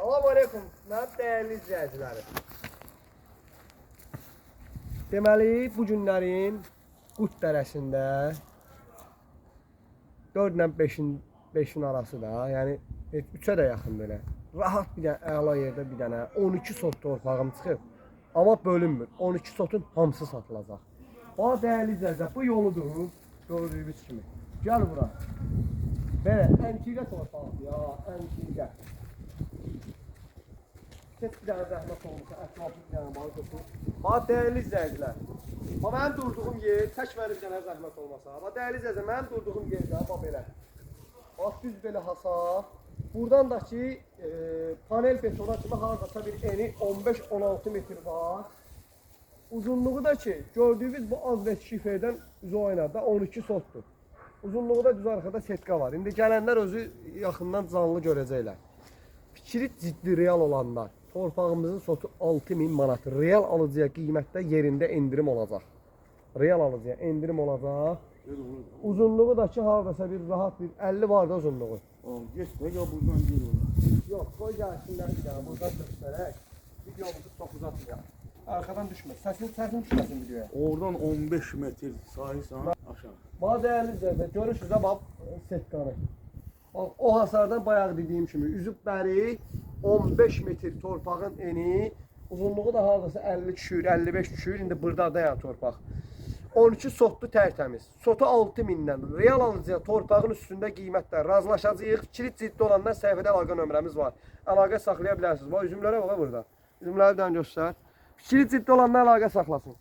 Salam aleyküm, mən dəyərli izləyicilərim. Deməli, bu günlərin Qut dərəsində 4 ilə 5-in arası da, yəni 3-ə də yaxın belə. Rahat bir dənə, əla yerdə bir dənə 12 sot torpağım çıxıb. Amma bölünmür. 12 sotun hamısı satılacaq. Bax, dəyərli izləyicilər, bu yoludur, gördüyünüz kimi. Gəl bura. Belə, əntiqə torpaqdır ya, əntiqə. Heç bir dənə zəhmət olmuşsa, ətrafı bir dənə balı tutun. Bax, dəyərli izləyicilər. Bax, mənim durduğum yer, tək mənim bir dənə zəhmət olmasa. Bax, dəyərli izləyicilər, mənim durduğum yerdə, bax belə. Bax, düz belə hasar. Buradan da ki, panel betona kimi haradasa bir eni 15-16 metr var. Uzunluğu da ki, gördüyünüz bu az və şiferdən üzü oynada 12 sotdur. Uzunluğu da düz arkada setka var. İndi gələnlər özü yaxından canlı görəcəklər. Fikri ciddi, real olanlar. Torpağımızın sotu 6000 manat. Real alıcıya qiymətdə yerində endirim olacaq. Real alıcıya endirim olacaq. Uzunluğu da ki, haradasa bir rahat bir 50 var da uzunluğu. Getmə, ya buradan gel ona. Yox, qoy gəlsinlər bir dənə, buradan göstərək. Videomuzu çox uzatmayaq. Arxadan düşməz, səsin düşməsin videoya. Oradan 15 metr sayırsan aşağı. Bax, dəyərli izləyicilər, görürsünüz ha, bax, setkanı. O hasardan bayaq dediyim kimi, üzüb bəri 15 metr torpağın eni, uzunluğu da haradasa 50 düşür, 55 düşür. İndi burada dayan torpaq. 12 sotlu tərtəmiz. Sotu 6000-dən. Real alıcıya torpağın üstündə qiymətlər razılaşacağıq. Fikri ciddi olanlar səhifədə əlaqə nömrəmiz var. Əlaqə saxlaya bilərsiniz. Bax, üzümlərə bax burada. Üzümləri bir dənə göstər. Fikri ciddi olanlar əlaqə saxlasın.